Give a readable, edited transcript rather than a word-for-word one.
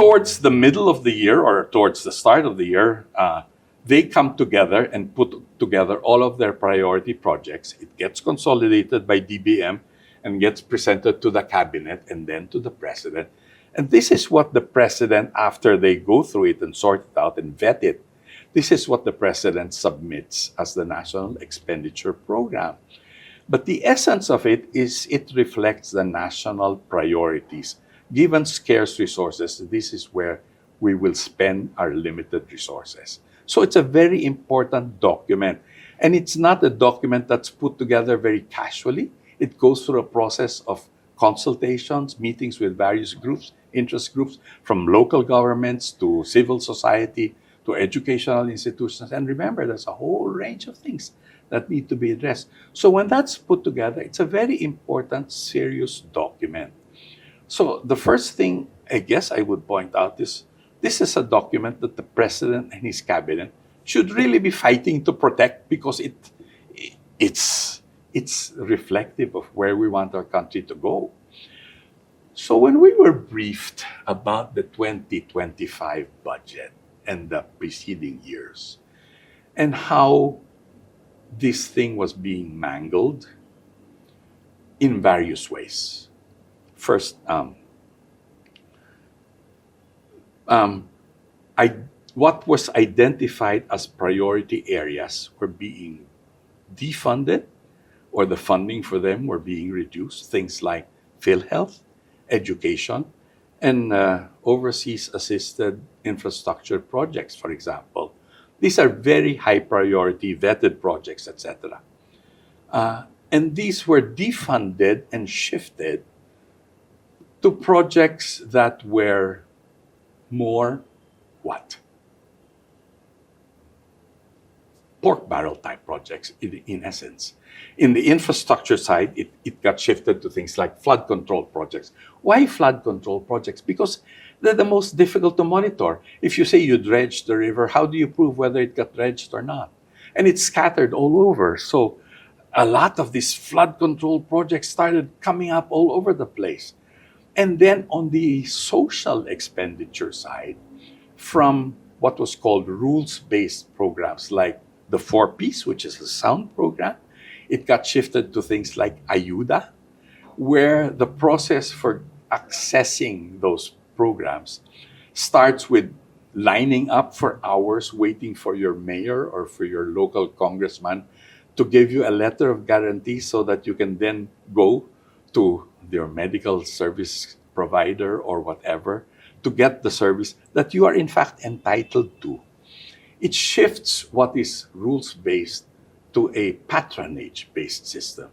towards the middle of the year or towards the start of the year, they come together and put together all of their priority projects. It gets consolidated by DBM and gets presented to the cabinet and then to the president. And this is what the president, after they go through it and sort it out and vet it, this is what the president submits as the National Expenditure Program. But the essence of it is it reflects the national priorities. Given scarce resources, this is where we will spend our limited resources. So it's a very important document. And it's not a document that's put together very casually. It goes through a process of consultations, meetings with various groups, interest groups, from local governments to civil society to educational institutions. And remember, there's a whole range of things that need to be addressed. So when that's put together, it's a very important, serious document. So the first thing I guess I would point out is this is a document that the president and his cabinet should really be fighting to protect because it's reflective of where we want our country to go. So when we were briefed about the 2025 budget and the preceding years and how this thing was being mangled in various ways. First, what was identified as priority areas were being defunded or the funding for them were being reduced. Things like PhilHealth, education, and overseas assisted infrastructure projects, for example. These are very high priority, vetted projects, etc. And these were defunded and shifted to projects that were more what? Pork barrel type projects, in essence. In the infrastructure side, it got shifted to things like flood control projects. Why flood control projects? Because they're the most difficult to monitor. If you say you dredged the river, how do you prove whether it got dredged or not? And it's scattered all over. So a lot of these flood control projects started coming up all over the place. And then on the social expenditure side, from what was called rules-based programs like the 4Ps, which is a sound program, it got shifted to things like Ayuda, where the process for accessing those programs starts with lining up for hours waiting for your mayor or for your local congressman to give you a letter of guarantee so that you can then go to your medical service provider or whatever to get the service that you are in fact entitled to. It shifts what is rules-based to a patronage-based system.